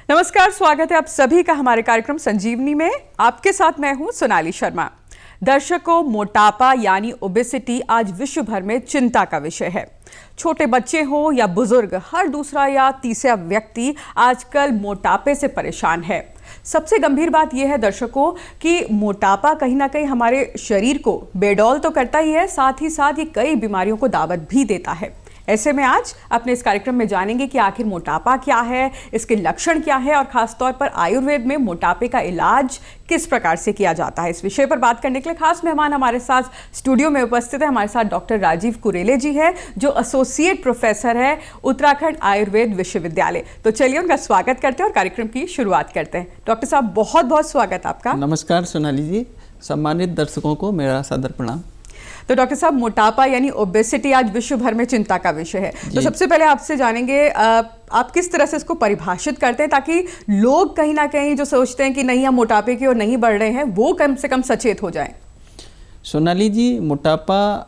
नमस्कार, स्वागत है आप सभी का हमारे कार्यक्रम संजीवनी में। आपके साथ मैं हूं सोनाली शर्मा। दर्शकों, मोटापा यानी ओबेसिटी आज विश्व भर में चिंता का विषय है। छोटे बच्चे हो या बुजुर्ग, हर दूसरा या तीसरा व्यक्ति आजकल मोटापे से परेशान है। सबसे गंभीर बात यह है दर्शकों कि मोटापा कहीं ना कहीं हमारे शरीर को बेडौल तो करता ही है, साथ ही साथ ये कई बीमारियों को दावत भी देता है। ऐसे में आज अपने इस कार्यक्रम में जानेंगे कि आखिर मोटापा क्या है, इसके लक्षण क्या है और खासतौर पर आयुर्वेद में मोटापे का इलाज किस प्रकार से किया जाता है। इस विषय पर बात करने के लिए खास मेहमान हमारे साथ स्टूडियो में उपस्थित है। हमारे साथ डॉक्टर राजीव कुरेले जी है, जो एसोसिएट प्रोफेसर है उत्तराखंड आयुर्वेद विश्वविद्यालय। तो चलिए उनका स्वागत करते हैं और कार्यक्रम की शुरुआत करते हैं। डॉक्टर साहब, बहुत बहुत स्वागत आपका। नमस्कार सोनाली जी, सम्मानित दर्शकों को मेरा सादर प्रणाम। तो डॉक्टर साहब, मोटापा यानी ओबेसिटी आज विश्व भर में चिंता का विषय है। तो सबसे पहले आपसे जानेंगे आप किस तरह से इसको परिभाषित करते हैं ताकि लोग कहीं ना कहीं जो सोचते हैं कि नहीं हम मोटापे की ओर नहीं बढ़ रहे हैं, वो कम से कम सचेत हो जाएं। सोनाली जी, मोटापा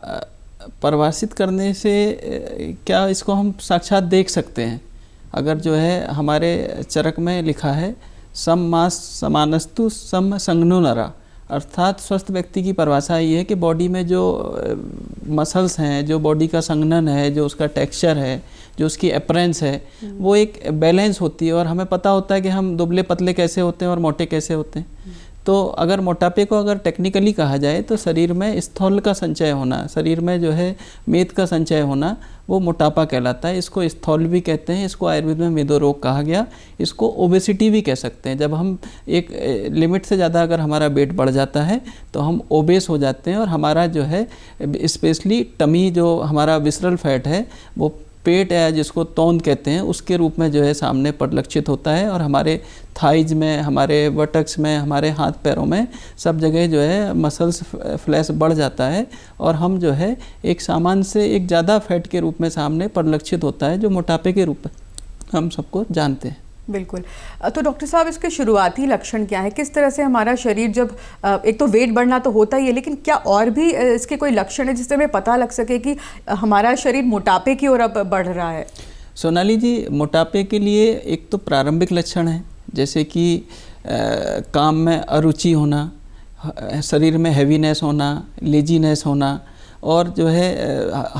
परिभाषित करने से क्या इसको हम साक्षात देख सकते हैं। अगर जो है हमारे चरक में लिखा है सम मास समानस्तु सम संगनो नरा, अर्थात स्वस्थ व्यक्ति की परिभाषा ये है कि बॉडी में जो मसल्स हैं, जो बॉडी का संघनन है, जो उसका टेक्सचर है, जो उसकी अपरेंस है, वो एक बैलेंस होती है और हमें पता होता है कि हम दुबले पतले कैसे होते हैं और मोटे कैसे होते हैं। तो अगर मोटापे को अगर टेक्निकली कहा जाए तो शरीर में स्थूल का संचय होना, शरीर में जो है मेद का संचय होना, वो मोटापा कहलाता है। इसको स्थूल भी कहते हैं, इसको आयुर्वेद में मेदो रोग कहा गया, इसको ओबेसिटी भी कह सकते हैं। जब हम एक लिमिट से ज़्यादा अगर हमारा वेट बढ़ जाता है तो हम ओबेस हो जाते हैं और हमारा जो है स्पेशली टमी, जो हमारा विसरल फैट है, वो पेट या जिसको तौंद कहते हैं उसके रूप में जो है सामने परिलक्षित होता है और हमारे थाइज में, हमारे बटक्स में, हमारे हाथ पैरों में सब जगह जो है मसल्स फ्लैश बढ़ जाता है और हम जो है एक सामान्य से एक ज़्यादा फैट के रूप में सामने परिलक्षित होता है, जो मोटापे के रूप में हम सबको जानते हैं। बिल्कुल। तो डॉक्टर साहब, इसके शुरुआती लक्षण क्या है? किस तरह से हमारा शरीर जब एक तो वेट बढ़ना तो होता ही है, लेकिन क्या और भी इसके कोई लक्षण है जिससे हमें पता लग सके कि हमारा शरीर मोटापे की ओर अब बढ़ रहा है? सोनाली जी, मोटापे के लिए एक तो प्रारंभिक लक्षण है, जैसे कि काम में अरुचि होना, शरीर में हैवीनेस होना, लेजीनेस होना और जो है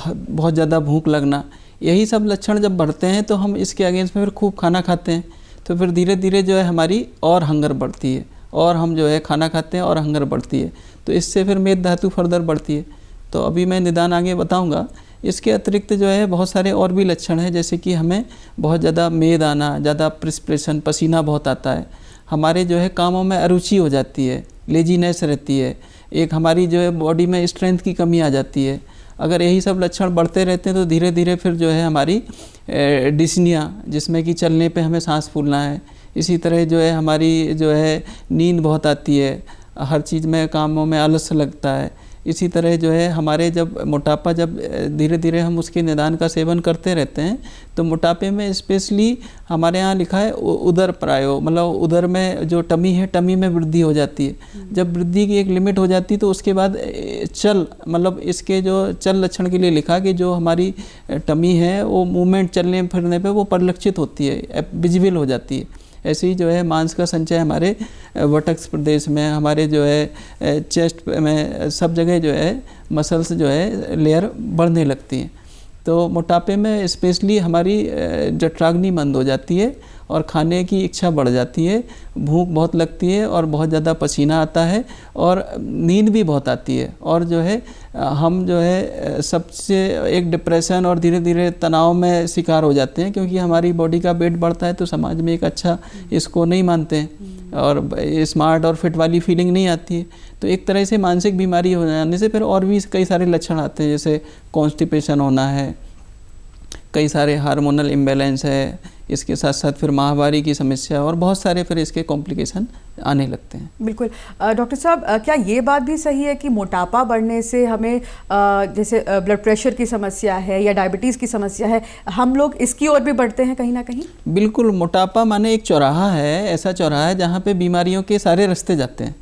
बहुत ज़्यादा भूख लगना। यही सब लक्षण जब बढ़ते हैं तो हम इसके अगेंस्ट में फिर खूब खाना खाते हैं, तो फिर धीरे धीरे जो है हमारी और हंगर बढ़ती है और हम जो है खाना खाते हैं और हंगर बढ़ती है, तो इससे फिर मेद धातु फर्दर बढ़ती है। तो अभी मैं निदान आगे बताऊंगा। इसके अतिरिक्त जो है बहुत सारे और भी लक्षण हैं, जैसे कि हमें बहुत ज़्यादा मेद आना, ज़्यादा प्रिस्पिरेशन, पसीना बहुत आता है, हमारे जो है कामों में अरुचि हो जाती है, लेजीनेस रहती है, एक हमारी जो है बॉडी में स्ट्रेंथ की कमी आ जाती है। अगर यही सब लक्षण बढ़ते रहते हैं तो धीरे धीरे फिर जो है हमारी डिस्निया, जिसमें कि चलने पे हमें सांस फूलना है, इसी तरह जो है हमारी जो है नींद बहुत आती है, हर चीज़ में कामों में आलस लगता है। इसी तरह जो है हमारे जब मोटापा, जब धीरे धीरे हम उसके निदान का सेवन करते रहते हैं तो मोटापे में स्पेशली हमारे यहाँ लिखा है उदर प्रायो, मतलब उदर में जो टमी है, टमी में वृद्धि हो जाती है। जब वृद्धि की एक लिमिट हो जाती है तो उसके बाद चल, मतलब इसके जो चल लक्षण के लिए लिखा कि जो हमारी टमी है वो मूवमेंट, चलने फिरने पे वो परिलक्षित होती है, विजिबल हो जाती है। ऐसे ही जो है मांस का संचय हमारे वटक्स प्रदेश में, हमारे जो है चेस्ट में, सब जगह जो है मसल्स जो है लेयर बढ़ने लगती हैं। तो मोटापे में स्पेशली हमारी जठराग्नि मंद हो जाती है और खाने की इच्छा बढ़ जाती है, भूख बहुत लगती है और बहुत ज़्यादा पसीना आता है और नींद भी बहुत आती है और जो है हम जो है सबसे एक डिप्रेशन और धीरे धीरे तनाव में शिकार हो जाते हैं, क्योंकि हमारी बॉडी का वेट बढ़ता है तो समाज में एक अच्छा इसको नहीं मानते हैं और स्मार्ट और फिट वाली फीलिंग नहीं आती है। तो एक तरह से मानसिक बीमारी हो जाने से फिर और भी कई सारे लक्षण आते हैं, जैसे कॉन्स्टिपेशन होना है, कई सारे हार्मोनल इम्बैलेंस है, इसके साथ साथ फिर माहवारी की समस्या और बहुत सारे फिर इसके कॉम्प्लिकेशन आने लगते हैं। बिल्कुल। डॉक्टर साहब, क्या ये बात भी सही है कि मोटापा बढ़ने से हमें जैसे ब्लड प्रेशर की समस्या है या डायबिटीज़ की समस्या है, हम लोग इसकी ओर भी बढ़ते हैं कहीं ना कहीं? बिल्कुल। मोटापा माने एक चौराहा है, ऐसा चौराहा है जहाँ पे बीमारियों के सारे रास्ते जाते हैं।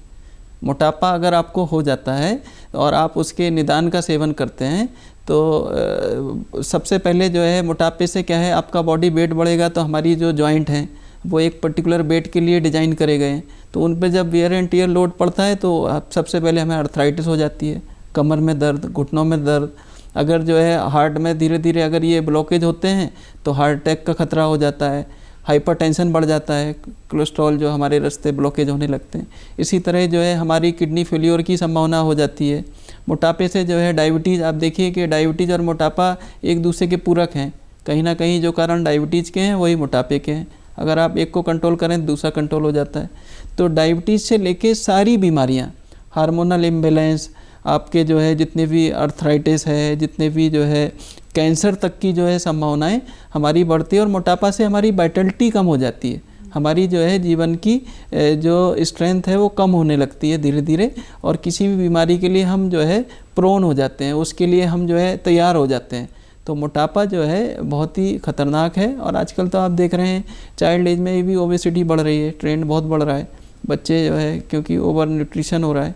मोटापा अगर आपको हो जाता है और आप उसके निदान का सेवन करते हैं तो सबसे पहले जो है मोटापे से क्या है, आपका बॉडी वेट बढ़ेगा तो हमारी जो जॉइंट हैं, वो एक पर्टिकुलर वेट के लिए डिज़ाइन करे गए हैं, तो उन पे जब वेयर एंड टियर लोड पड़ता है तो सबसे पहले हमें अर्थराइटिस हो जाती है, कमर में दर्द, घुटनों में दर्द। अगर जो है हार्ट में धीरे धीरे अगर ये ब्लॉकेज होते हैं तो हार्ट अटैक का खतरा हो जाता है, हाइपरटेंशन बढ़ जाता है, कोलेस्ट्रॉल जो हमारे रास्ते ब्लॉकेज होने लगते हैं। इसी तरह जो है हमारी किडनी फेल्योर की संभावना हो जाती है। मोटापे से जो है डायबिटीज़, आप देखिए कि डायबिटीज़ और मोटापा एक दूसरे के पूरक हैं। कहीं ना कहीं जो कारण डायबिटीज़ के हैं वही मोटापे के हैं। अगर आप एक को कंट्रोल करें दूसरा कंट्रोल हो जाता है। तो डायबिटीज़ से लेके सारी बीमारियाँ, हार्मोनल इम्बैलेंस, आपके जो है जितने भी अर्थराइटिस है, जितने भी जो है कैंसर तक की जो है संभावनाएं हमारी बढ़ती है। और मोटापा से हमारी वाइटलिटी कम हो जाती है, हमारी जो है जीवन की जो स्ट्रेंथ है वो कम होने लगती है धीरे धीरे, और किसी भी बीमारी के लिए हम जो है प्रोन हो जाते हैं, उसके लिए हम जो है तैयार हो जाते हैं। तो मोटापा जो है बहुत ही ख़तरनाक है। और आजकल तो आप देख रहे हैं चाइल्ड एज में भी ओबेसिटी बढ़ रही है, ट्रेंड बहुत बढ़ रहा है। बच्चे जो है क्योंकि ओवर न्यूट्रिशन हो रहा है,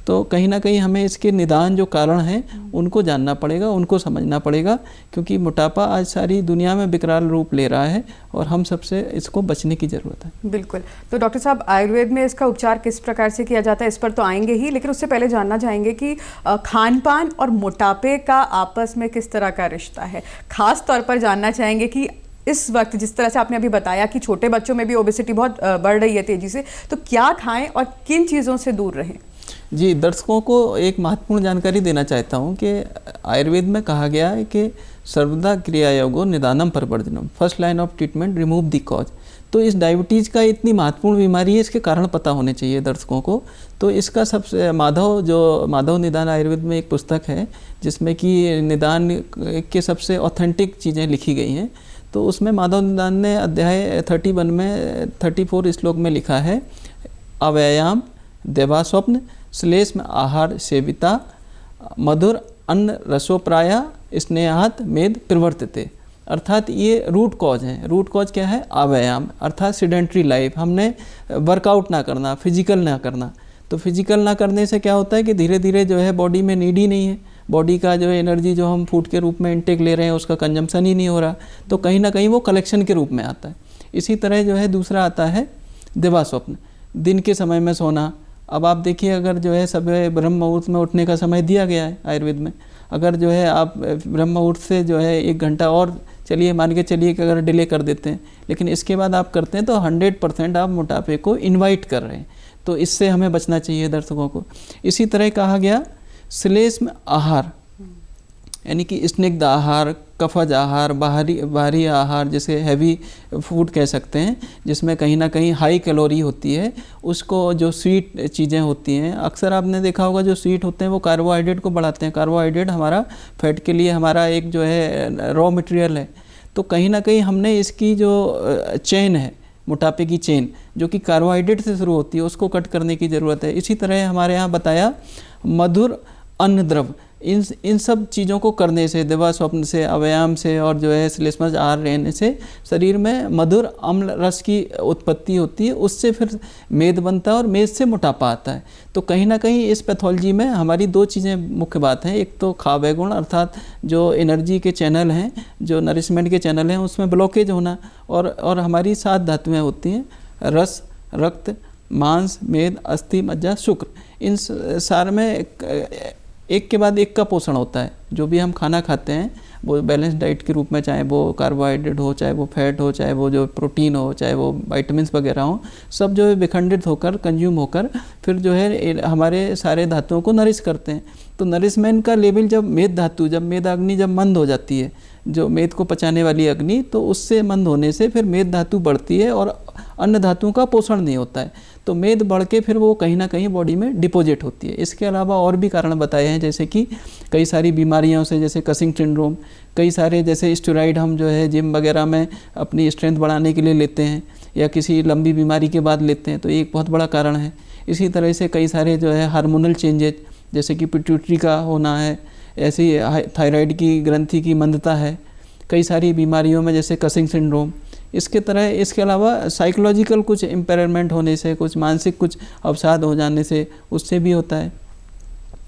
तो कहीं ना कहीं हमें इसके निदान जो कारण हैं उनको जानना पड़ेगा, उनको समझना पड़ेगा, क्योंकि मोटापा आज सारी दुनिया में विकराल रूप ले रहा है और हम सबसे इसको बचने की ज़रूरत है। बिल्कुल। तो डॉक्टर साहब, आयुर्वेद में इसका उपचार किस प्रकार से किया जाता है, इस पर तो आएंगे ही, लेकिन उससे पहले जानना चाहेंगे कि खान पान और मोटापे का आपस में किस तरह का रिश्ता है। खास तौर पर जानना चाहेंगे कि इस वक्त जिस तरह से आपने अभी बताया कि छोटे बच्चों में भी ओबेसिटी बहुत बढ़ रही है तेज़ी से, तो क्या खाएं और किन चीज़ों से दूर रहें? जी, दर्शकों को एक महत्वपूर्ण जानकारी देना चाहता हूँ कि आयुर्वेद में कहा गया है कि सर्वदा क्रिया योगो निदानम परवर्जनम, first line of treatment remove the cause. तो इस डायबिटीज़ का इतनी महत्वपूर्ण बीमारी है, इसके कारण पता होने चाहिए दर्शकों को। तो इसका सबसे माधव निदान आयुर्वेद में एक पुस्तक है जिसमें कि निदान के सबसे ऑथेंटिक चीज़ें लिखी गई हैं। तो उसमें माधव निदान ने अध्याय 31 में 34 श्लोक में लिखा है, अव्यायाम देवा स्वप्न श्लेष्म आहार सेविता मधुर अन्न रसोप्राया स्नेहात मेद प्रवर्तते। अर्थात ये रूट कॉज है। रूट कॉज क्या है? अव्यायाम, अर्थात सीडेंट्री लाइफ, हमने वर्कआउट ना करना, फिजिकल ना करना। तो फिजिकल ना करने से क्या होता है कि धीरे धीरे जो है बॉडी में नीड ही नहीं है, बॉडी का जो है एनर्जी जो हम फूड के रूप में इनटेक ले रहे हैं उसका कंजम्पशन ही नहीं हो रहा, तो कहीं ना कहीं वो कलेक्शन के रूप में आता है। इसी तरह जो है दूसरा आता है दिवा स्वप्न, दिन के समय में सोना। अब आप देखिए, अगर जो है सब ब्रह्म मुहूर्त में उठने का समय दिया गया है आयुर्वेद में, अगर जो है आप ब्रह्म मुहूर्त से जो है 1 घंटा और चलिए मान के चलिए कि अगर डिले कर देते हैं, लेकिन इसके बाद आप करते हैं तो 100% आप मोटापे को इनवाइट कर रहे हैं। तो इससे हमें बचना चाहिए दर्शकों को। इसी तरह कहा गया श्लेष्म आहार, यानी कि स्निग्ध आहार, कफज आहार, बाहरी आहार, जैसे हैवी फूड कह सकते हैं, जिसमें कहीं ना कहीं हाई कैलोरी होती है, उसको जो स्वीट चीज़ें होती हैं, अक्सर आपने देखा होगा जो स्वीट होते हैं वो कार्बोहाइड्रेट को बढ़ाते हैं। कार्बोहाइड्रेट हमारा फैट के लिए हमारा एक जो है रॉ मटेरियल है। तो कहीं ना कहीं हमने इसकी जो चेन है, मोटापे की चेन जो कि कार्बोहाइड्रेट से शुरू होती है, उसको कट करने की ज़रूरत है। इसी तरह हमारे यहाँ बताया मधुर अन्न द्रव, इन सब चीज़ों को करने से, दिवा स्वप्न से, अव्यायाम से और जो है श्लेष्मज आहार रहने से शरीर में मधुर अम्ल रस की उत्पत्ति होती है, उससे फिर मेद बनता है और मेद से मोटापा आता है। तो कहीं ना कहीं इस पैथोलॉजी में हमारी 2 चीज़ें मुख्य बात हैं। एक तो खावे गुण, अर्थात जो एनर्जी के चैनल हैं, जो नरिशमेंट के चैनल हैं, उसमें ब्लॉकेज होना, और हमारी 7 धातुएँ होती हैं, रस, रक्त, मांस, मेद, अस्थि, मज्जा, शुक्र। इन सारे में एक के बाद एक का पोषण होता है। जो भी हम खाना खाते हैं वो बैलेंस डाइट के रूप में, चाहे वो कार्बोहाइड्रेट हो, चाहे वो फैट हो, चाहे वो जो प्रोटीन हो, चाहे वो विटामिन्स वगैरह हो, सब जो है विखंडित होकर, कंज्यूम होकर फिर जो है हमारे सारे धातुओं को नरिश करते हैं। तो नरिशमेंट का लेवल जब मेद धातु, जब मेद अग्नि जब मंद हो जाती है, जो मेद को पचाने वाली अग्नि, तो उससे मंद होने से फिर मेद धातु बढ़ती है और अन्य धातुओं का पोषण नहीं होता है। तो मेद बढ़ के फिर वो कहीं ना कहीं बॉडी में डिपॉजिट होती है। इसके अलावा और भी कारण बताए हैं, जैसे कि कई सारी बीमारियों से, जैसे कसिंग सिंड्रोम, कई सारे जैसे स्टेरॉइड हम जो है जिम वगैरह में अपनी स्ट्रेंथ बढ़ाने के लिए लेते हैं या किसी लंबी बीमारी के बाद लेते हैं, तो ये एक बहुत बड़ा कारण है। इसी तरह से कई सारे जो है हार्मोनल चेंजेज, जैसे कि पिट्यूटरी का होना है, ऐसे ही थायराइड की ग्रंथि की मंदता है, कई सारी बीमारियों में जैसे कसिंग सिंड्रोम। इसके अलावा साइकोलॉजिकल कुछ इम्पेयरमेंट होने से, कुछ मानसिक कुछ अवसाद हो जाने से, उससे भी होता है।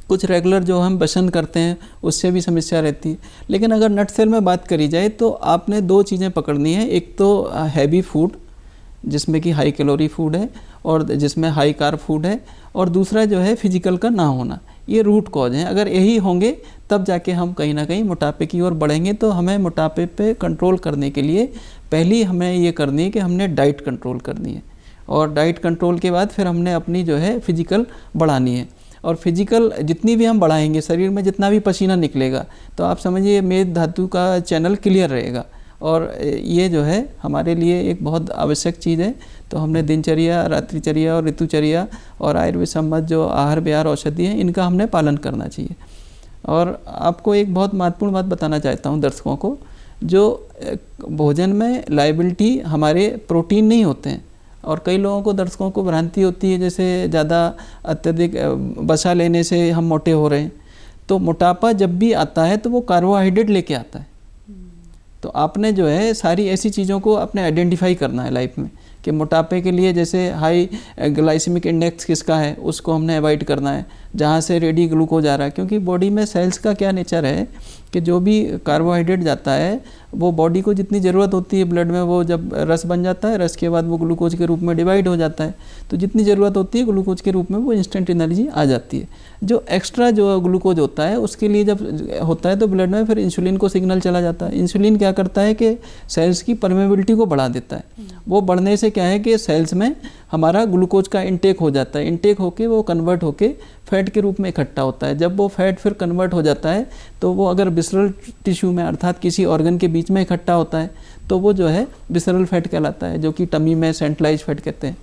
कुछ रेगुलर जो हम व्यसन करते हैं उससे भी समस्या रहती है। लेकिन अगर नटसेल में बात करी जाए तो आपने 2 चीज़ें पकड़नी है। एक तो हैवी फूड, जिसमें कि हाई कैलोरी फूड है और जिसमें हाई कार्ब फूड है, और दूसरा जो है फिजिकल का ना होना। ये रूट कॉज हैं। अगर यही होंगे तब जाके हम कहीं ना कहीं मोटापे की ओर बढ़ेंगे। तो हमें मोटापे पे कंट्रोल करने के लिए पहली हमें ये करनी है कि हमने डाइट कंट्रोल करनी है, और डाइट कंट्रोल के बाद फिर हमने अपनी जो है फिजिकल बढ़ानी है। और फिजिकल जितनी भी हम बढ़ाएंगे, शरीर में जितना भी पसीना निकलेगा, तो आप समझिए मेद धातु का चैनल क्लियर रहेगा, और ये जो है हमारे लिए एक बहुत आवश्यक चीज़ है। तो हमने दिनचर्या, रात्रिचर्या और ऋतुचर्या और आयुर्वेद संबंध जो आहार विहार औषधि हैं, इनका हमने पालन करना चाहिए। और आपको एक बहुत महत्वपूर्ण बात बताना चाहता हूँ दर्शकों को, जो भोजन में लायबिलिटी हमारे प्रोटीन नहीं होते हैं। और कई लोगों को, दर्शकों को भ्रांति होती है जैसे ज़्यादा अत्यधिक वसा लेने से हम मोटे हो रहे हैं। तो मोटापा जब भी आता है तो वो कार्बोहाइड्रेट लेके आता है। तो आपने जो है सारी ऐसी चीज़ों को आपने आइडेंटिफाई करना है लाइफ में कि मोटापे के लिए जैसे हाई ग्लाइसेमिक इंडेक्स किसका है उसको हमने अवॉइड करना है, जहाँ से रेडी ग्लूकोज आ रहा है। क्योंकि बॉडी में सेल्स का क्या नेचर है कि जो भी कार्बोहाइड्रेट जाता है वो बॉडी को जितनी ज़रूरत होती है ब्लड में, वो जब रस बन जाता है, रस के बाद वो ग्लूकोज के रूप में डिवाइड हो जाता है। तो जितनी ज़रूरत होती है ग्लूकोज के रूप में वो इंस्टेंट एनर्जी आ जाती है। जो एक्स्ट्रा जो ग्लूकोज होता है उसके लिए जब होता है तो ब्लड में फिर इंसुलिन को सिग्नल चला जाता है। इंसुलिन क्या करता है कि सेल्स की परमेबिलिटी को बढ़ा देता है। वो बढ़ने से क्या है कि सेल्स में हमारा ग्लूकोज का इंटेक हो जाता है। इंटेक होके वो कन्वर्ट होके फैट के रूप में इकट्ठा होता है। जब वो फैट फिर कन्वर्ट हो जाता है तो वो अगर विसरल टिश्यू में अर्थात किसी ऑर्गन के बीच में इकट्ठा होता है तो वो जो है विसरल फैट कहलाता है, जो कि टमी में सेंट्रलाइज फैट कहते हैं।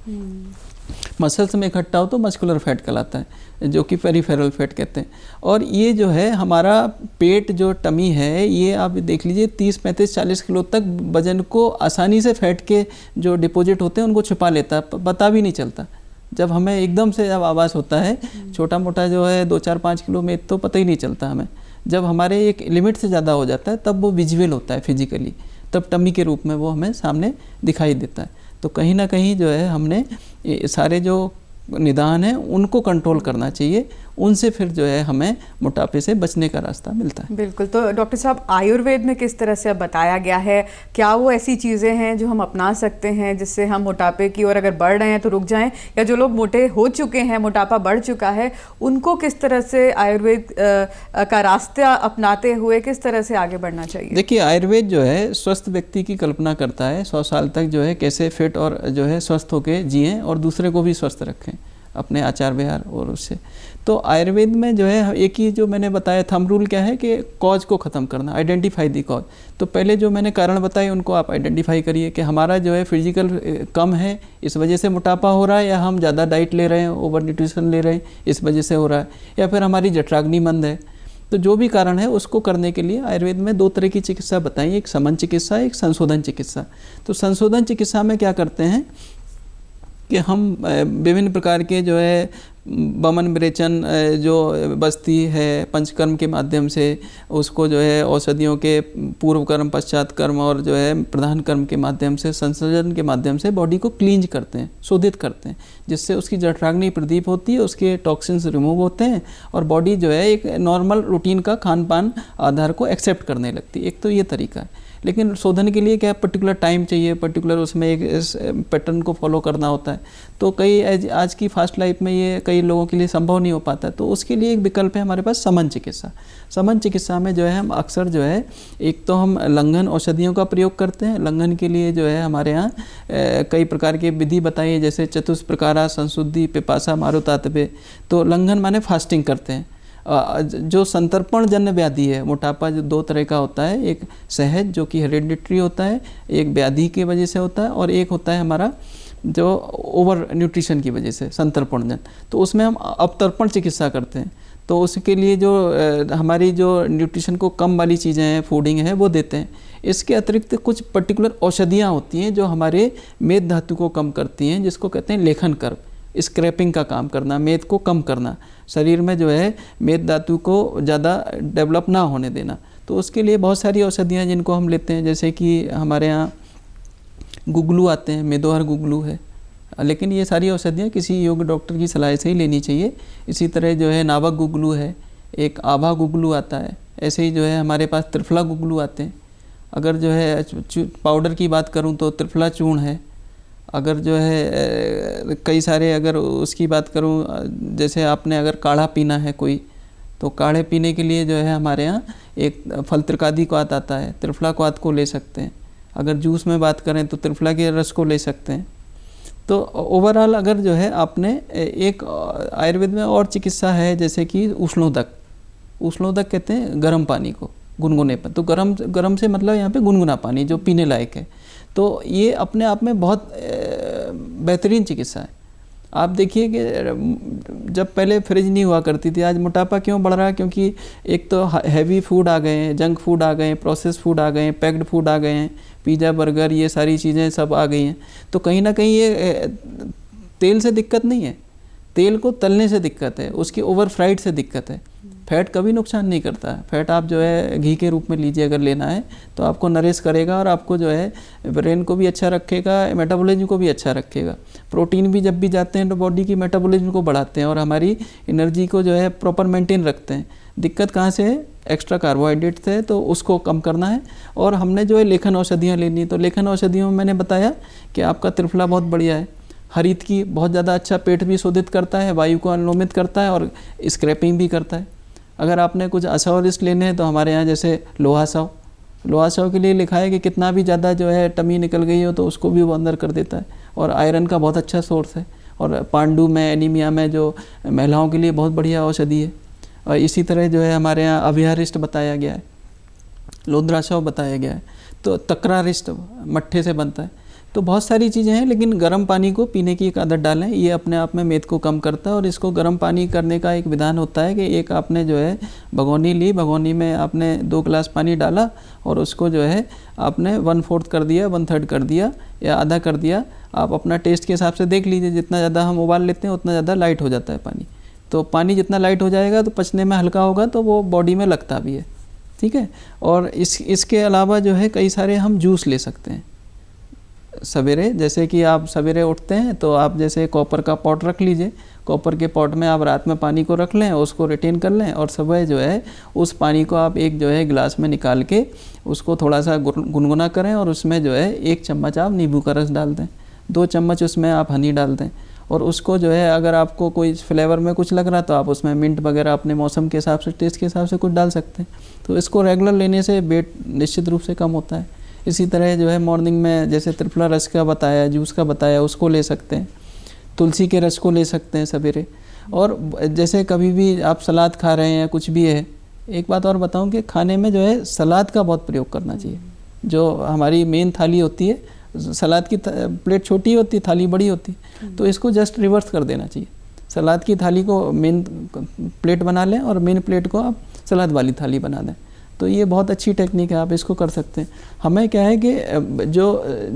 मसल्स में इकट्ठा हो तो मस्कुलर फैट कहलाता है, जो कि पेरिफेरल फैट कहते हैं। और ये जो है हमारा पेट जो टमी है, ये आप देख लीजिए 30, 35, 40 किलो तक वजन को आसानी से फैट के जो डिपॉजिट होते हैं उनको छुपा लेता है, पता भी नहीं चलता। जब हमें एकदम से जब आवाज़ होता है छोटा मोटा जो है 2, 4, 5 किलो में, तो पता ही नहीं चलता हमें। जब हमारे एक लिमिट से ज़्यादा हो जाता है तब वो विजुअल होता है फिजिकली, तब टमी के रूप में वो हमें सामने दिखाई देता है। तो कहीं ना कहीं जो है हमने सारे जो निदान हैं उनको कंट्रोल करना चाहिए, उनसे फिर जो है हमें मोटापे से बचने का रास्ता मिलता है। बिल्कुल। तो डॉक्टर साहब, आयुर्वेद में किस तरह से अब बताया गया है, क्या वो ऐसी चीज़ें हैं जो हम अपना सकते हैं जिससे हम मोटापे की ओर अगर बढ़ रहे हैं तो रुक जाएं, या जो लोग मोटे हो चुके हैं, मोटापा बढ़ चुका है, उनको किस तरह से आयुर्वेद का रास्ता अपनाते हुए किस तरह से आगे बढ़ना चाहिए? देखिए, आयुर्वेद जो है स्वस्थ व्यक्ति की कल्पना करता है 100 साल तक जो है कैसे फिट और जो है स्वस्थ होकर जिएँ और दूसरे को भी स्वस्थ रखें अपने आचार व्यवहार और उससे। तो आयुर्वेद में जो है एक ही जो मैंने बताया थंब रूल क्या है कि कॉज को ख़त्म करना, आइडेंटिफाई दी कॉज। तो पहले जो मैंने कारण बताए उनको आप आइडेंटिफाई करिए कि हमारा जो है फिजिकल कम है, इस वजह से मोटापा हो रहा है, या हम ज़्यादा डाइट ले रहे हैं, ओवर न्यूट्रिशन ले रहे हैं, इस वजह से हो रहा है, या फिर हमारी जठराग्नि मंद है। तो जो भी कारण है उसको करने के लिए आयुर्वेद में 2 तरह की चिकित्सा बताई, एक समन चिकित्सा, एक संशोधन चिकित्सा। तो संशोधन चिकित्सा में क्या करते हैं कि हम विभिन्न प्रकार के जो है बमन विरेचन जो बस्ती है पंचकर्म के माध्यम से उसको जो है औषधियों के पूर्व कर्म, पश्चात कर्म और जो है प्रधान कर्म के माध्यम से, संशोधन के माध्यम से बॉडी को क्लींज करते हैं, शोधित करते हैं, जिससे उसकी जठराग्नि प्रदीप होती है, उसके टॉक्सिन्स रिमूव होते हैं और बॉडी जो है एक नॉर्मल रूटीन का खान पान आधार को एक्सेप्ट करने लगती है। एक तो ये तरीका है। लेकिन शोधन के लिए क्या पर्टिकुलर टाइम चाहिए, पर्टिकुलर उसमें एक पैटर्न को फॉलो करना होता है। तो कई आज की फास्ट लाइफ में ये कई लोगों के लिए संभव नहीं हो पाता। तो उसके लिए एक विकल्प है हमारे पास समन चिकित्सा। समन चिकित्सा में जो है हम अक्सर जो है एक तो हम लंघन औषधियों का प्रयोग करते हैं। लंघन के लिए जो है हमारे यहाँ कई प्रकार की विधि बताई है, जैसे चतुष्प्रकारा, संशुद्धि, पिपासा, मारुतातवे। तो लंघन माने फास्टिंग करते हैं। जो संतर्पण जन्य व्याधि है, मोटापा जो 2 तरह का होता है, एक सहज जो कि हेरेडिटरी होता है, एक व्याधि की वजह से होता है, और एक होता है हमारा जो ओवर न्यूट्रिशन की वजह से संतर्पण जन। तो उसमें हम अवतर्पण चिकित्सा करते हैं। तो उसके लिए जो हमारी जो न्यूट्रिशन को कम वाली चीज़ें हैं, फूडिंग है, वो देते हैं। इसके अतिरिक्त कुछ पर्टिकुलर औषधियाँ होती हैं जो हमारे मेद धातु को कम करती हैं, जिसको कहते हैं लेखन कर्म, स्क्रैपिंग का काम करना, मेद को कम करना, शरीर में जो है मेद धातु को ज़्यादा डेवलप ना होने देना। तो उसके लिए बहुत सारी औषधियाँ जिनको हम लेते हैं, जैसे कि हमारे यहाँ गुगलू आते हैं, मेदोहर गुगलू है, लेकिन ये सारी औषधियाँ किसी योग डॉक्टर की सलाह से ही लेनी चाहिए। इसी तरह जो है नावक गुगलू है, एक आभा गुगलू आता है, ऐसे ही जो है हमारे पास त्रिफला गुगलू आते हैं। अगर जो है पाउडर की बात करूँ तो त्रिफला चूर्ण है, अगर जो है कई सारे, अगर उसकी बात करूं, जैसे आपने अगर काढ़ा पीना है कोई, तो काढ़े पीने के लिए जो है हमारे यहाँ एक फल त्रिकादि क्वाथ आता है, त्रिफला क्वाथ को ले सकते हैं। अगर जूस में बात करें तो त्रिफला के रस को ले सकते हैं। तो ओवरऑल अगर जो है आपने एक आयुर्वेद में और चिकित्सा है जैसे कि उष्णोदक। उष्णोदक कहते हैं गर्म पानी को, गुनगुने पर। तो गर्म से मतलब यहाँ पे गुनगुना पानी जो पीने लायक है। तो ये अपने आप में बहुत बेहतरीन चिकित्सा है। आप देखिए कि जब पहले फ्रिज नहीं हुआ करती थी, आज मोटापा क्यों बढ़ रहा है? क्योंकि एक तो हैवी फूड आ गए हैं, जंक फूड आ गए हैं, प्रोसेस फूड आ गए हैं, पैक्ड फूड आ गए हैं, पिज़्ज़ा बर्गर ये सारी चीज़ें सब आ गई हैं। तो कहीं ना कहीं ये तेल से दिक्कत नहीं है, तेल को तलने से दिक्कत है, उसकी ओवर फ्राइड से दिक्कत है। फैट कभी नुकसान नहीं करता है। फैट आप जो है घी के रूप में लीजिए अगर लेना है तो आपको नरिश करेगा और आपको जो है ब्रेन को भी अच्छा रखेगा, मेटाबॉलिज्म को भी अच्छा रखेगा। प्रोटीन भी जब भी जाते हैं तो बॉडी की मेटाबॉलिज्म को बढ़ाते हैं और हमारी एनर्जी को जो है प्रॉपर मेंटेन रखते हैं। दिक्कत कहाँ से है? एक्स्ट्रा कार्बोहाइड्रेट से, तो उसको कम करना है। और हमने जो है लेखन औषधियाँ लेनी है, तो लेखन औषधियों में मैंने बताया कि आपका त्रिफला बहुत बढ़िया है। हरित की बहुत ज़्यादा अच्छा, पेट भी शोधित करता है, वायु को अनुलोमित करता है और स्क्रैपिंग भी करता है। अगर आपने कुछ असावरिस्ट लेने हैं तो हमारे यहाँ जैसे लोहा साव के लिए लिखा है कि कितना भी ज़्यादा जो है टमी निकल गई हो तो उसको भी वो अंदर कर देता है, और आयरन का बहुत अच्छा सोर्स है। और पांडु में, एनीमिया में जो महिलाओं के लिए बहुत बढ़िया औषधि है। और इसी तरह जो है हमारे यहाँ अभिहारिष्ट बताया गया है, लोद्राशव बताया गया है, तो तक्रारिष्ट मट्ठे से बनता है। तो बहुत सारी चीज़ें हैं, लेकिन गर्म पानी को पीने की एक आदत डालें, ये अपने आप में मेद को कम करता है। और इसको गर्म पानी करने का एक विधान होता है कि एक आपने जो है भगोनी ली, भगोनी में आपने 2 गिलास पानी डाला और उसको जो है आपने 1/4 कर दिया, 1/3 कर दिया या आधा कर दिया। आप अपना टेस्ट के हिसाब से देख लीजिए, जितना ज़्यादा हम उबाल लेते हैं उतना ज़्यादा लाइट हो जाता है पानी। तो पानी जितना लाइट हो जाएगा तो पचने में हल्का होगा, तो वो बॉडी में लगता भी है, ठीक है। और इसके अलावा जो है कई सारे हम जूस ले सकते हैं सवेरे। जैसे कि आप सवेरे उठते हैं तो आप जैसे कॉपर का पॉट रख लीजिए, कॉपर के पॉट में आप रात में पानी को रख लें, उसको रिटेन कर लें, और सुबह जो है उस पानी को आप एक जो है गिलास में निकाल के उसको थोड़ा सा गुनगुना करें और उसमें जो है 1 चम्मच आप नींबू का रस डाल दें, 2 चम्मच उसमें आप हनी डाल दें। और उसको जो है अगर आपको कोई फ्लेवर में कुछ लग रहा तो आप उसमें मिंट वगैरह अपने मौसम के हिसाब से, टेस्ट के हिसाब से कुछ डाल सकते हैं। तो इसको रेगुलर लेने से वेट निश्चित रूप से कम होता है। इसी तरह जो है मॉर्निंग में जैसे त्रिफला रस का बताया, जूस का बताया, उसको ले सकते हैं। तुलसी के रस को ले सकते हैं सवेरे। और जैसे कभी भी आप सलाद खा रहे हैं या कुछ भी है, एक बात और बताऊं कि खाने में जो है सलाद का बहुत प्रयोग करना चाहिए। जो हमारी मेन थाली होती है, सलाद की प्लेट छोटी होती है, थाली बड़ी होती है, तो इसको जस्ट रिवर्स कर देना चाहिए। सलाद की थाली को मेन प्लेट बना लें और मेन प्लेट को आप सलाद वाली थाली बना दें। तो ये बहुत अच्छी टेक्निक है, आप इसको कर सकते हैं। हमें क्या है कि जो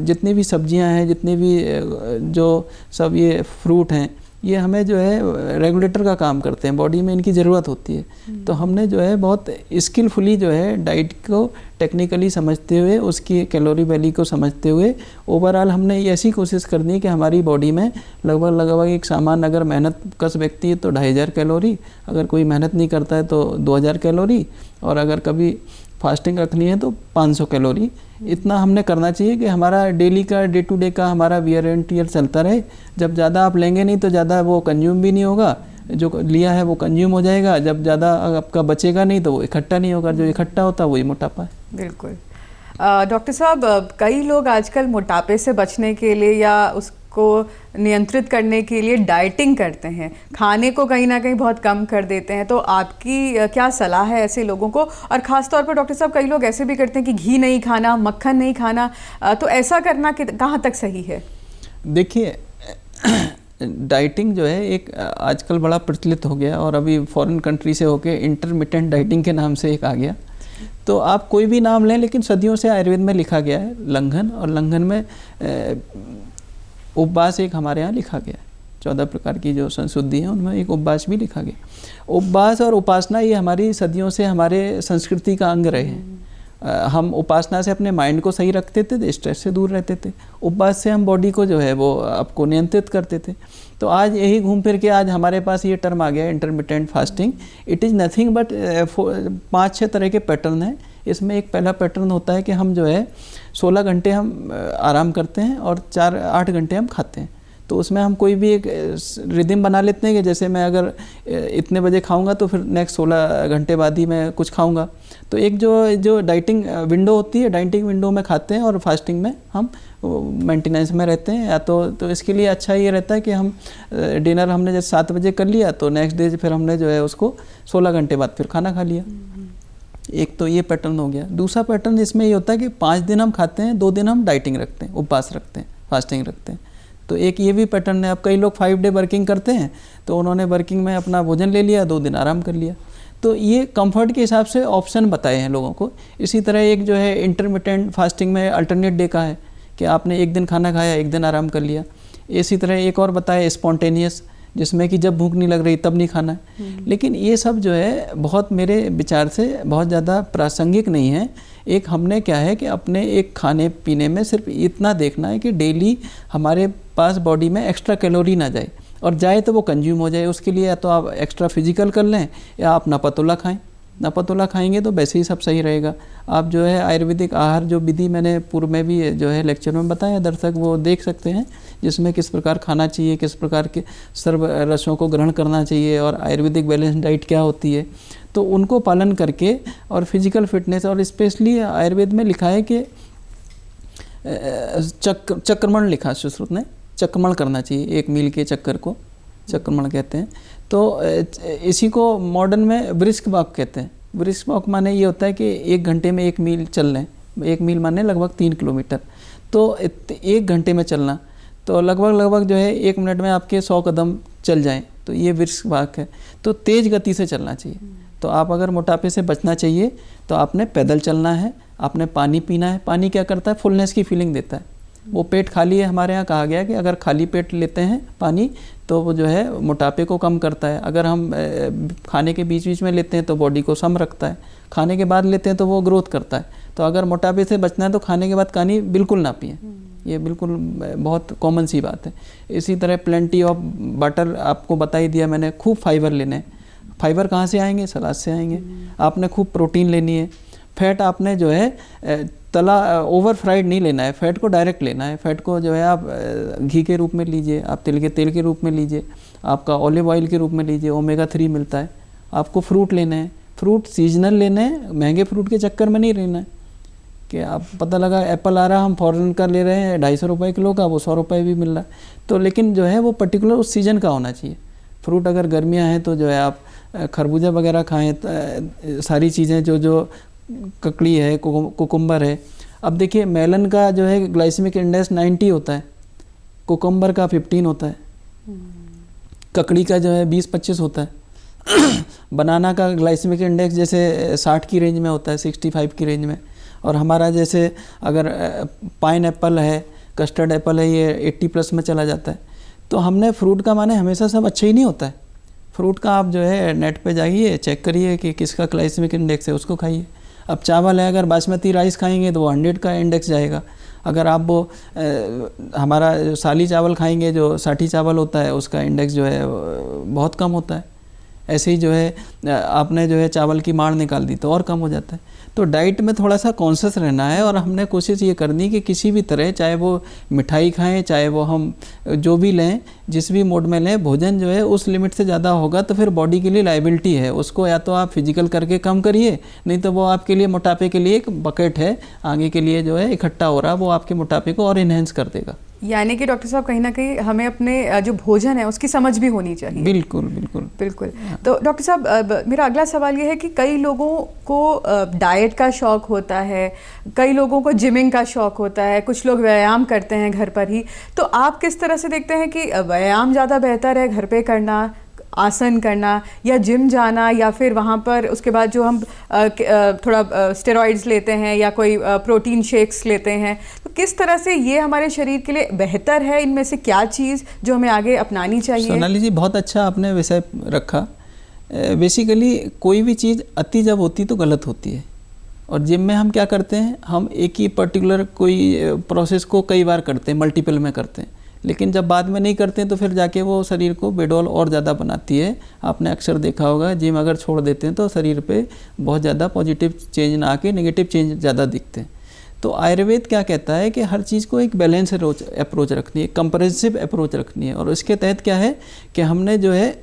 जितनी भी सब्जियां हैं, जितने भी जो सब ये फ्रूट हैं, ये हमें जो है रेगुलेटर का काम करते हैं, बॉडी में इनकी ज़रूरत होती है। तो हमने जो है बहुत स्किलफुली जो है डाइट को टेक्निकली समझते हुए, उसकी कैलोरी वैल्यू को समझते हुए, ओवरऑल हमने ये ऐसी कोशिश करनी है कि हमारी बॉडी में लगभग एक सामान्य अगर मेहनत कश व्यक्ति है तो 2500 कैलोरी, अगर कोई मेहनत नहीं करता है तो 2000 कैलोरी, और अगर कभी फास्टिंग रखनी है तो 500 कैलोरी। इतना हमने करना चाहिए कि हमारा डेली का, डे टू डे का हमारा वियर एंड टियर चलता रहे। जब ज़्यादा आप लेंगे नहीं तो ज़्यादा वो कंज्यूम भी नहीं होगा, जो लिया है वो कंज्यूम हो जाएगा। जब ज़्यादा आपका बचेगा नहीं तो वो इकट्ठा नहीं होगा, जो इकट्ठा होता है वही मोटापा है। बिल्कुल। डॉक्टर साहब, कई लोग आजकल मोटापे से बचने के लिए या उसको नियंत्रित करने के लिए डाइटिंग करते हैं, खाने को कहीं ना कहीं बहुत कम कर देते हैं। तो आपकी क्या सलाह है ऐसे लोगों को? और ख़ास तौर पर डॉक्टर साहब, कई लोग ऐसे भी करते हैं कि घी नहीं खाना, मक्खन नहीं खाना, तो ऐसा करना कहाँ तक सही है? देखिए, डाइटिंग जो है एक आजकल बड़ा प्रचलित हो गया, और अभी फॉरेन कंट्री से होके इंटरमिटेंट डाइटिंग के नाम से एक आ गया। तो आप कोई भी नाम लें, लेकिन सदियों से आयुर्वेद में लिखा गया है लंघन, और लंघन में उपवास एक हमारे यहाँ लिखा गया है। 14 प्रकार की जो संशुद्धि है उनमें एक उपवास भी लिखा गया। उपवास और उपासना ये हमारी सदियों से हमारे संस्कृति का अंग रहे हैं। हम उपासना से अपने माइंड को सही रखते थे, स्ट्रेस से दूर रहते थे। उपवास से हम बॉडी को जो है वो आपको नियंत्रित करते थे। तो आज यही घूम फिर के आज हमारे पास ये टर्म आ गया intermittent fasting. It is nothing but 5-6 तरह के पैटर्न हैं। इसमें एक पहला पैटर्न होता है कि हम जो है 16 घंटे हम आराम करते हैं और 4-8 घंटे हम खाते हैं। तो उसमें हम कोई भी एक रिदम बना लेते हैं कि जैसे मैं अगर इतने बजे खाऊंगा तो फिर नेक्स्ट 16 घंटे बाद ही मैं कुछ खाऊंगा। तो एक जो डाइटिंग विंडो होती है, डाइटिंग विंडो में खाते हैं और फास्टिंग में हम मेंटेनेंस में रहते हैं। या तो इसके लिए अच्छा ये रहता है कि हम डिनर हमने जैसे 7 बजे कर लिया तो नेक्स्ट डे फिर हमने जो है उसको 16 घंटे बाद फिर खाना खा लिया। एक तो ये पैटर्न हो गया। दूसरा पैटर्न इसमें ये होता है कि 5 दिन हम खाते हैं, 2 दिन हम डाइटिंग रखते हैं, उपवास रखते हैं, फास्टिंग रखते हैं। तो एक ये भी पैटर्न है। अब कई लोग 5 डे वर्किंग करते हैं तो उन्होंने वर्किंग में अपना भोजन ले लिया, 2 दिन आराम कर लिया। तो ये कंफर्ट के हिसाब से ऑप्शन बताए हैं लोगों को। इसी तरह एक जो है इंटरमिटेंट फास्टिंग में अल्टरनेट डे का है कि आपने एक दिन खाना खाया, एक दिन आराम कर लिया। इसी तरह एक और बताया स्पॉन्टेनियस, जिसमें कि जब भूख नहीं लग रही तब नहीं खाना है। लेकिन ये सब जो है बहुत मेरे विचार से बहुत ज़्यादा प्रासंगिक नहीं है। एक हमने क्या है कि अपने एक खाने पीने में सिर्फ इतना देखना है कि डेली हमारे पास बॉडी में एक्स्ट्रा कैलोरी ना जाए, और जाए तो वो कंज्यूम हो जाए। उसके लिए या तो आप एक्स्ट्रा फिजिकल कर लें या आप नापतोला खाएं। नापतोला खाएंगे तो वैसे ही सब सही रहेगा। आप जो है आयुर्वेदिक आहार जो विधि मैंने पूर्व में भी जो है लेक्चर में बताया, दर्शक वो देख सकते हैं, जिसमें किस प्रकार खाना चाहिए, किस प्रकार के सर्व रसों को ग्रहण करना चाहिए और आयुर्वेदिक बैलेंस डाइट क्या होती है। तो उनको पालन करके और फिजिकल फिटनेस, और स्पेशली आयुर्वेद में लिखा है कि चक्रमण लिखा सुश्रुत ने, चक्रमण करना चाहिए, एक मील के चक्कर को चक्रमण कहते हैं। तो इसी को मॉडर्न में ब्रिस्क वॉक कहते हैं। ब्रिस्क वॉक माने ये होता है कि 1 घंटे में 1 मील चल लें। 1 मील माने लगभग 3 किलोमीटर। तो 1 घंटे में चलना, तो लगभग जो है 1 मिनट में आपके 100 कदम चल जाएं, तो ये ब्रिस्क वॉक है। तो तेज़ गति से चलना चाहिए। तो आप अगर मोटापे से बचना चाहिए तो आपने पैदल चलना है, आपने पानी पीना है। पानी क्या करता है, फुलनेस की फीलिंग देता है। वो पेट खाली है, हमारे यहाँ कहा गया कि अगर खाली पेट लेते हैं पानी तो वो जो है मोटापे को कम करता है। अगर हम खाने के बीच बीच में लेते हैं तो बॉडी को सम रखता है, खाने के बाद लेते हैं तो वो ग्रोथ करता है। तो अगर मोटापे से बचना है तो खाने के बाद पानी बिल्कुल ना पिएं, ये बिल्कुल बहुत कॉमन सी बात है। इसी तरह प्लेंटी ऑफ वाटर आपको बता ही दिया मैंने। खूब फाइबर लेने, फाइबर कहाँ से आएंगे, सलाद से आएंगे। आपने खूब प्रोटीन लेनी है। फैट आपने जो है तला ओवर फ्राइड नहीं लेना है, फैट को डायरेक्ट लेना है। फैट को जो है आप घी के रूप में लीजिए, आप तिल के तेल के रूप में लीजिए, आपका ऑलिव ऑयल के रूप में लीजिए, ओमेगा 3 मिलता है। आपको फ्रूट लेने हैं, फ्रूट सीजनल लेने हैं, महंगे फ्रूट के चक्कर में नहीं रहना है कि आप पता लगा एप्पल आ रहा हम फॉरेन का ले रहे हैं 250 रुपये किलो का, वो 100 रुपये भी मिल रहा है। तो लेकिन जो है वो पर्टिकुलर उस सीज़न का होना चाहिए। फ्रूट अगर गर्मियाँ हैं तो जो है आप खरबूजा वगैरह खाएँ, सारी चीज़ें जो ककड़ी है, कुकुम्बर है। अब देखिए मेलन का जो है ग्लाइसेमिक इंडेक्स 90 होता है, कुकुम्बर का 15 होता है, ककड़ी का जो है 20-25 होता है, बनाना का ग्लाइसेमिक इंडेक्स जैसे 60 की रेंज में होता है, 65 की रेंज में। और हमारा जैसे अगर पाइन एप्पल है, कस्टर्ड एप्पल है, ये 80+ में चला जाता है। तो हमने फ्रूट का माने हमेशा सब अच्छा ही नहीं होता है। फ्रूट का आप जो है नेट पे जाइए, चेक करिए कि किसका ग्लाइसेमिक इंडेक्स है, उसको खाइए। अब चावल है, अगर बासमती राइस खाएंगे तो वो 100 का इंडेक्स जाएगा। अगर आप वो हमारा जो साली चावल खाएंगे, जो साठी चावल होता है, उसका इंडेक्स जो है बहुत कम होता है। ऐसे ही जो है आपने जो है चावल की माड़ निकाल दी तो और कम हो जाता है। तो डाइट में थोड़ा सा कॉन्शियस रहना है और हमने कोशिश ये करनी कि किसी भी तरह, चाहे वो मिठाई खाएं, चाहे वो हम जो भी लें, जिस भी मोड में लें, भोजन जो है उस लिमिट से ज़्यादा होगा तो फिर बॉडी के लिए लाइबिलिटी है। उसको या तो आप फिजिकल करके कम करिए, नहीं तो वो आपके लिए मोटापे के लिए एक बकेट है, आगे के लिए जो है इकट्ठा हो रहा, वो आपके मोटापे को और इन्हेंस कर देगा। यानी कि डॉक्टर साहब कहीं ना कहीं हमें अपने जो भोजन है उसकी समझ भी होनी चाहिए। बिल्कुल बिल्कुल बिल्कुल। तो डॉक्टर साहब मेरा अगला सवाल ये है कि कई लोगों को डाइट का शौक होता है, कई लोगों को जिमिंग का शौक होता है, कुछ लोग व्यायाम करते हैं घर पर ही। तो आप किस तरह से देखते हैं कि व्यायाम ज़्यादा बेहतर है घर पे करना, आसन करना, या जिम जाना, या फिर वहाँ पर उसके बाद जो हम थोड़ा स्टेरॉइड्स लेते हैं या कोई प्रोटीन शेक्स लेते हैं, तो किस तरह से ये हमारे शरीर के लिए बेहतर है? इनमें से क्या चीज़ जो हमें आगे अपनानी चाहिए? सोनाली जी बहुत अच्छा आपने विषय रखा। बेसिकली कोई भी चीज़ अति जब होती तो गलत होती है। और जिम में हम क्या करते हैं, हम एक ही पर्टिकुलर कोई प्रोसेस को कई बार करते हैं, मल्टीपल में करते हैं। लेकिन जब बाद में नहीं करते हैं तो फिर जाके वो शरीर को बेडौल और ज़्यादा बनाती है। आपने अक्सर देखा होगा जिम अगर छोड़ देते हैं तो शरीर पे बहुत ज़्यादा पॉजिटिव चेंज ना आके नेगेटिव चेंज ज़्यादा दिखते हैं। तो आयुर्वेद क्या कहता है कि हर चीज़ को एक बैलेंस अप्रोच रखनी है, कंप्रेहेंसिव अप्रोच रखनी है। और इसके तहत क्या है कि हमने जो है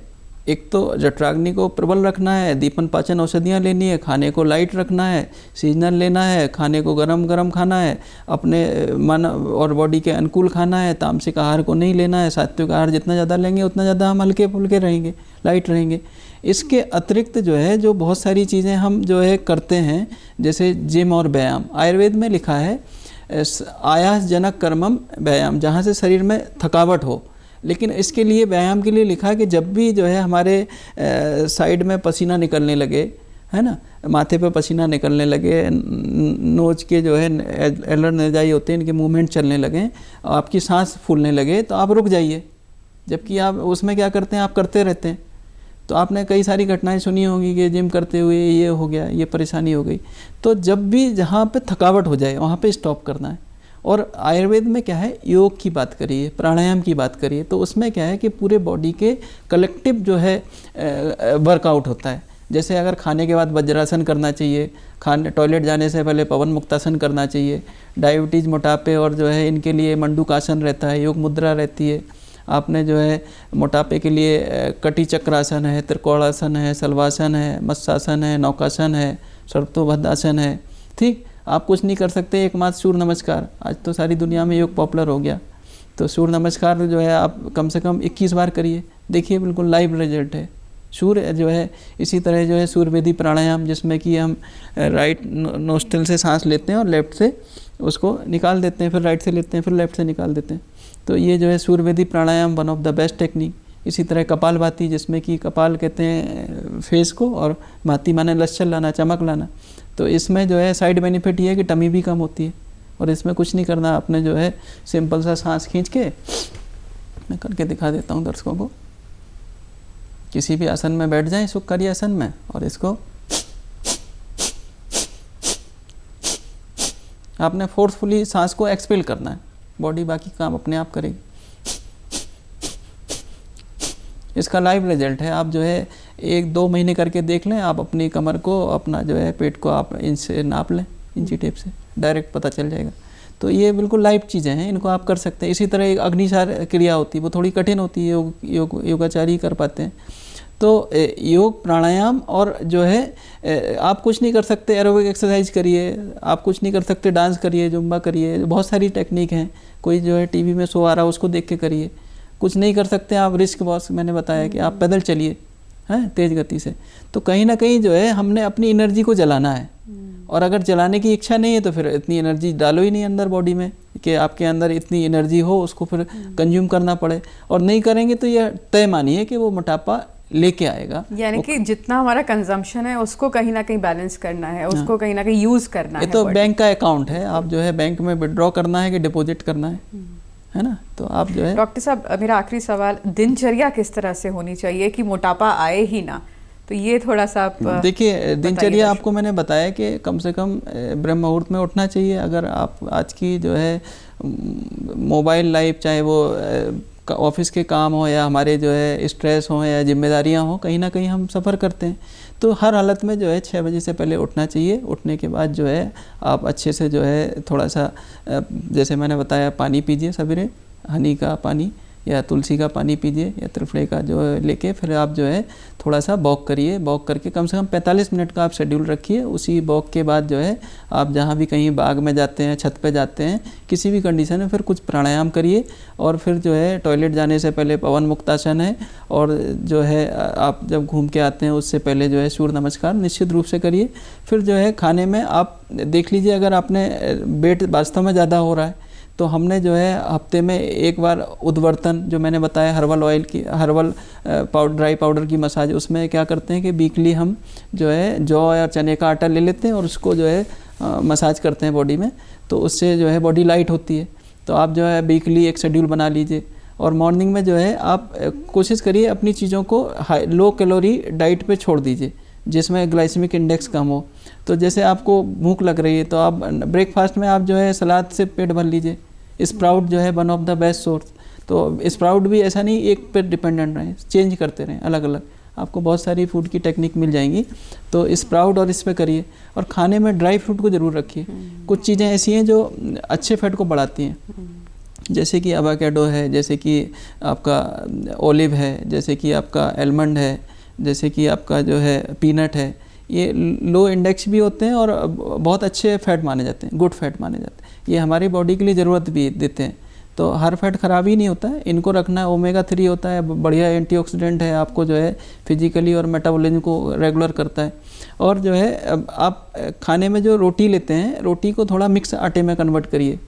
एक तो जठराग्नि को प्रबल रखना है, दीपन पाचन औषधियाँ लेनी है, खाने को लाइट रखना है, सीजनल लेना है, खाने को गरम गरम खाना है, अपने मन और बॉडी के अनुकूल खाना है, तामसिक आहार को नहीं लेना है। सात्विक आहार जितना ज़्यादा लेंगे उतना ज़्यादा हम हल्के फुल्के रहेंगे, लाइट रहेंगे। इसके अतिरिक्त जो है जो बहुत सारी चीज़ें हम जो है करते हैं, जैसे जिम और व्यायाम। आयुर्वेद में लिखा है आयासजनक कर्मम व्यायाम, जहाँ से शरीर में थकावट हो। लेकिन इसके लिए व्यायाम के लिए लिखा है कि जब भी जो है हमारे साइड में पसीना निकलने लगे, है ना, माथे पे पसीना निकलने लगे, नोज के जो है एलर नेजाई होते हैं, इनके मूवमेंट चलने लगे, आपकी सांस फूलने लगे, तो आप रुक जाइए। जबकि आप उसमें क्या करते हैं, आप करते रहते हैं। तो आपने कई सारी घटनाएं सुनी होंगी कि जिम करते हुए ये हो गया, ये परेशानी हो गई। तो जब भी जहाँ पे थकावट हो जाए वहाँ पे स्टॉप करना है। और आयुर्वेद में क्या है, योग की बात करिए, प्राणायाम की बात करिए, तो उसमें क्या है कि पूरे बॉडी के कलेक्टिव जो है वर्कआउट होता है। जैसे अगर खाने के बाद वज्रासन करना चाहिए, टॉयलेट जाने से पहले पवन मुक्तासन करना चाहिए, डायबिटीज़, मोटापे और जो है इनके लिए मंडूकासन रहता है, योग मुद्रा रहती है। आपने जो है मोटापे के लिए कटी चक्रासन है, त्रिकोणासन है, सलवासन है, मत्स्यासन है, नौकासन है, सर्वतोभद्रासन है। ठीक, आप कुछ नहीं कर सकते, एकमात्र सूर्य नमस्कार। आज तो सारी दुनिया में योग पॉपुलर हो गया, तो सूर्य नमस्कार जो है आप कम से कम 21 बार करिए, देखिए बिल्कुल लाइव रिजल्ट है। सूर्य जो है इसी तरह जो है सूर्यवेदी प्राणायाम, जिसमें कि हम राइट नोस्ट्रिल से सांस लेते हैं और लेफ्ट से उसको निकाल देते हैं, फिर राइट से लेते हैं, फिर लेफ्ट से निकाल देते हैं। तो ये जो है Suryavedi pranayama one of the best technique. इसी तरह कपालभाति, जिसमें कि कपाल कहते हैं फेस को, और भाती माने लश्चर लाना, चमक लाना। तो इसमें जो है साइड बेनिफिट ये है कि टमी भी कम होती है। और इसमें कुछ नहीं करना, आपने जो है सिंपल सा सांस खींच के, मैं करके दिखा देता हूँ दर्शकों को। किसी भी आसन में बैठ जाएं, सुखकारी आसन में, और इसको आपने फोर्सफुली सांस को एक्सपेल करना है, बॉडी बाकी काम अपने आप करेगी। इसका लाइव रिजल्ट है। आप जो है 1-2 महीने करके देख लें, आप अपनी कमर को, अपना जो है पेट को आप इनसे नाप लें, इंची टेप से, डायरेक्ट पता चल जाएगा। तो ये बिल्कुल लाइव चीज़ें हैं, इनको आप कर सकते हैं। इसी तरह एक अग्निसार क्रिया होती है, वो थोड़ी कठिन होती है, योगाचारी ही कर पाते हैं। तो योग, प्राणायाम, और जो है आप कुछ नहीं कर सकते, एरोबिक एक्सरसाइज करिए, आप कुछ नहीं कर सकते, डांस करिए, जुम्बा करिए, बहुत सारी टेक्निक हैं। कोई जो है टीवी में शो आ रहा है उसको देख के करिए। कुछ नहीं कर सकते आप, रिस्क बॉस मैंने बताया कि आप पैदल चलिए, हैं, तेज़ गति से। तो कहीं ना कहीं जो है हमने अपनी एनर्जी को जलाना है, और अगर जलाने की इच्छा नहीं है तो फिर इतनी एनर्जी डालो ही नहीं अंदर बॉडी में कि आपके अंदर इतनी एनर्जी हो, उसको फिर कंज्यूम करना पड़े। और नहीं करेंगे तो यह तय मानिए कि वो मोटापा लेके आएगा। यानी कि जितना हमारा कंजम्पशन है उसको कहीं ना कहीं बैलेंस करना है, उसको कहीं ना कहीं यूज करना है। ये तो बैंक का अकाउंट है, आप जो है बैंक में विड्रॉ करना है कि डिपॉजिट करना है ना। तो आप जो है, डॉक्टर साहब मेरा आखिरी सवाल, दिनचर्या किस तरह से होनी चाहिए कि मोटापा आए ही ना, तो ये थोड़ा सा आप देखिए, दिनचर्या आपको मैंने बताया कि कम से कम ब्रह्म मुहूर्त में उठना चाहिए। अगर आप आज की जो है मोबाइल लाइफ, चाहे वो ऑफिस के काम हो या हमारे जो है स्ट्रेस हो या जिम्मेदारियां हो, कहीं ना कहीं हम सफ़र करते हैं, तो हर हालत में जो है 6 बजे से पहले उठना चाहिए। उठने के बाद जो है आप अच्छे से जो है थोड़ा सा, जैसे मैंने बताया, पानी पीजिए सवेरे, हनी का पानी या तुलसी का पानी पीजिए या त्रिफले का जो लेके, फिर आप जो है थोड़ा सा वॉक करिए। वॉक करके कम से कम 45 मिनट का आप शेड्यूल रखिए। उसी वॉक के बाद जो है आप जहाँ भी कहीं बाग में जाते हैं, छत पे जाते हैं, किसी भी कंडीशन में फिर कुछ प्राणायाम करिए। और फिर जो है टॉयलेट जाने से पहले पवन मुक्तासन है, और जो है आप जब घूम के आते हैं उससे पहले जो है सूर्य नमस्कार निश्चित रूप से करिए। फिर जो है खाने में आप देख लीजिए, अगर आपने वेट वास्तव में ज़्यादा हो रहा है तो हमने जो है हफ्ते में एक बार उद्वर्तन, जो मैंने बताया हर्बल ऑयल की, हर्बल ड्राई पाउडर की मसाज, उसमें क्या करते हैं कि वीकली हम जो है जौ और चने का आटा ले लेते हैं और उसको जो है मसाज करते हैं बॉडी में, तो उससे जो है बॉडी लाइट होती है। तो आप जो है वीकली एक शेड्यूल बना लीजिए। और मॉर्निंग में जो है आप कोशिश करिए अपनी चीज़ों को लो कैलोरी डाइट पे छोड़ दीजिए, जिसमें ग्लाइसेमिक इंडेक्स कम हो। तो जैसे आपको भूख लग रही है तो आप ब्रेकफास्ट में आप जो है सलाद से पेट भर लीजिए। स्प्राउट जो है one of the best source. तो स्प्राउट भी ऐसा नहीं एक पे डिपेंडेंट रहें, चेंज करते रहें अलग अलग, आपको बहुत सारी फूड की टेक्निक मिल जाएंगी। तो स्प्राउट और इस पे करिए, और खाने में ड्राई फ्रूट को ज़रूर रखिए। कुछ चीज़ें ऐसी हैं जो अच्छे फैट को बढ़ाती हैं, जैसे कि एवोकाडो है, जैसे कि आपका ओलिव है, जैसे कि आपका आलमंड है, जैसे कि आपका जो है पीनट है। ये लो इंडेक्स भी होते हैं और बहुत अच्छे फैट माने जाते हैं, गुड फैट माने जाते हैं। ये हमारी बॉडी के लिए ज़रूरत भी देते हैं। तो हर फैट ख़राब ही नहीं होता है, इनको रखना है। ओमेगा 3 होता है, बढ़िया एंटीऑक्सीडेंट है, आपको जो है फिजिकली और मेटाबॉलिज्म को रेगुलर करता है। और जो है आप खाने में जो रोटी लेते हैं, रोटी को थोड़ा मिक्स आटे में कन्वर्ट करिए।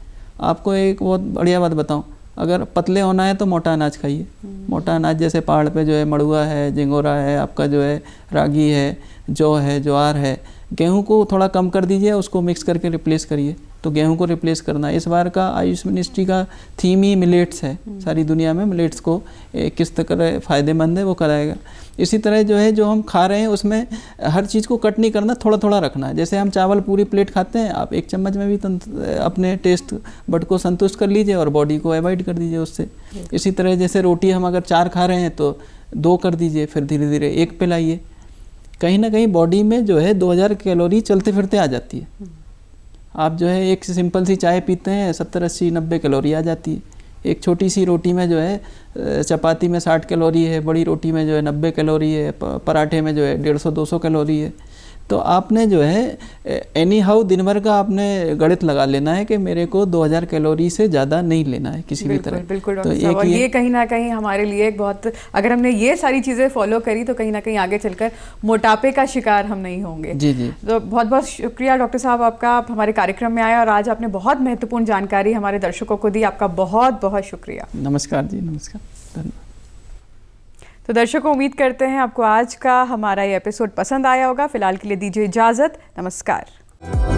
आपको एक बहुत बढ़िया बात बताऊं, अगर पतले होना है तो मोटा अनाज खाइए। मोटा अनाज जैसे पहाड़ पे जो है मड़ुआ है, झिंगोरा है, आपका जो है रागी है, जौ है, ज्वार है। गेहूं को थोड़ा कम कर दीजिए, उसको मिक्स करके रिप्लेस करिए। तो गेहूं को रिप्लेस करना इस बार का आयुष मिनिस्ट्री का थीम ही मिलेट्स है। सारी दुनिया में मिलेट्स को किस तरह फ़ायदेमंद है वो कराएगा। इसी तरह जो है जो हम खा रहे हैं उसमें हर चीज़ को कट नहीं करना, थोड़ा थोड़ा रखना है। जैसे हम चावल पूरी प्लेट खाते हैं, आप एक चम्मच में भी अपने टेस्ट बड को संतुष्ट कर लीजिए और बॉडी को अवॉइड कर दीजिए उससे। इसी तरह जैसे रोटी हम अगर 4 खा रहे हैं तो 2 कर दीजिए, फिर धीरे धीरे 1 पे लाइए। कहीं ना कहीं बॉडी में जो है 2000 कैलोरी चलते फिरते आ जाती है। आप जो है एक सिंपल सी चाय पीते हैं 70, 80, 90 कैलोरी आ जाती है। एक छोटी सी रोटी में जो है चपाती में 60 कैलोरी है, बड़ी रोटी में जो है 90 कैलोरी है, पराठे में जो है 150-200 कैलोरी है। तो आपने जो है एनी हाउ दिन भर का आपने गणित लगा लेना है कि मेरे को 2000 कैलोरी से ज़्यादा नहीं लेना है किसी भी तरह। बिल्कुल तो डॉक्टर साहब, और ये कहीं ना कहीं हमारे लिए एक बहुत, अगर हमने ये सारी चीज़ें फॉलो करी तो कहीं ना कहीं आगे चलकर मोटापे का शिकार हम नहीं होंगे। जी जी। तो बहुत बहुत शुक्रिया डॉक्टर साहब आपका, आप हमारे कार्यक्रम में आए और आज आपने बहुत महत्वपूर्ण जानकारी हमारे दर्शकों को दी। आपका बहुत बहुत शुक्रिया। नमस्कार जी, नमस्कार, धन्यवाद। तो दर्शकों, उम्मीद करते हैं आपको आज का हमारा ये एपिसोड पसंद आया होगा। फिलहाल के लिए दीजिए इजाज़त, नमस्कार।